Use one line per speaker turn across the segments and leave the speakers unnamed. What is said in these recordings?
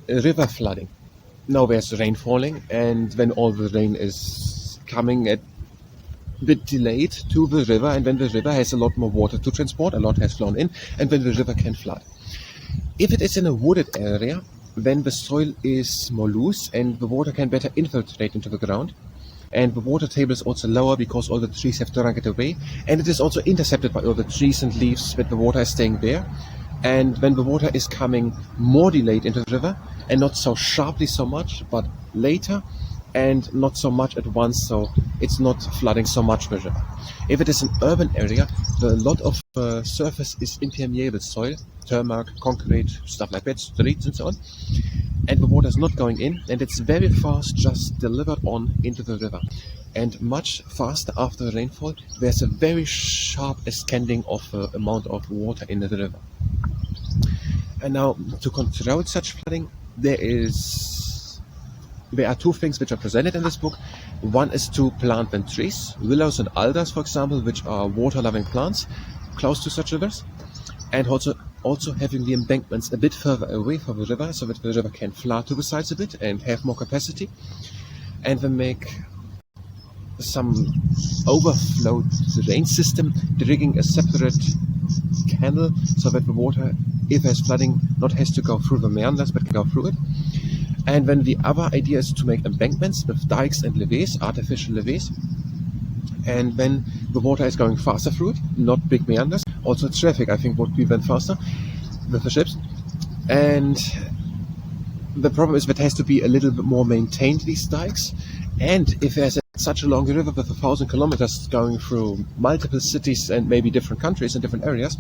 river flooding. Now there's rain falling, and when all the rain is coming at a bit delayed to the river, and when the river has a lot more water to transport, a lot has flown in, and when the river can flood. If it is in a wooded area, then the soil is more loose and the water can better infiltrate into the ground. And the water table is also lower because all the trees have drunk it away. And it is also intercepted by all the trees and leaves, but the water is staying there. And when the water is coming more delayed into the river, and not so sharply so much, but later, and not so much at once, so it's not flooding so much the river. If it is an urban area, a lot of surface is impermeable soil, Termac, concrete, stuff like that, streets and so on. And the water is not going in, and it's very fast just delivered on into the river. And much faster after the rainfall, there's a very sharp ascending of the amount of water in the river. And now, to control such flooding, there are two things which are presented in this book. One is to plant then trees, willows and alders, for example, which are water-loving plants close to such rivers, and also having the embankments a bit further away from the river, so that the river can flood to the sides a bit and have more capacity, and then make some overflow drain system, digging a separate canal so that the water, if there's flooding, not has to go through the meanders but can go through it. And then the other idea is to make embankments with dikes and levees, artificial levees, and then the water is going faster through it, not big meanders. Also traffic, I think, would be then faster with the ships. And the problem is that it has to be a little bit more maintained, these dikes. And if there's such a long river with 1,000 kilometers going through multiple cities and maybe different countries and different areas,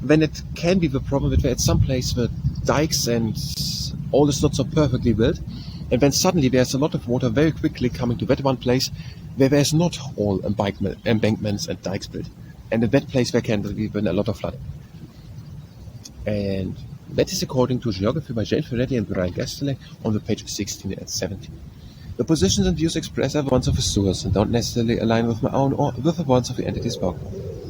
then it can be the problem that at some place the dikes and all is not so perfectly built, and then suddenly there's a lot of water very quickly coming to that one place where there's not all embankments and dikes built, and in that place there can be a lot of flooding. And that is according to Geography by Jane Ferretti and Brian Gasteley on the pages 16 and 17. The positions and views expressed are the ones of the source and don't necessarily align with my own or with the ones of the entity spoken.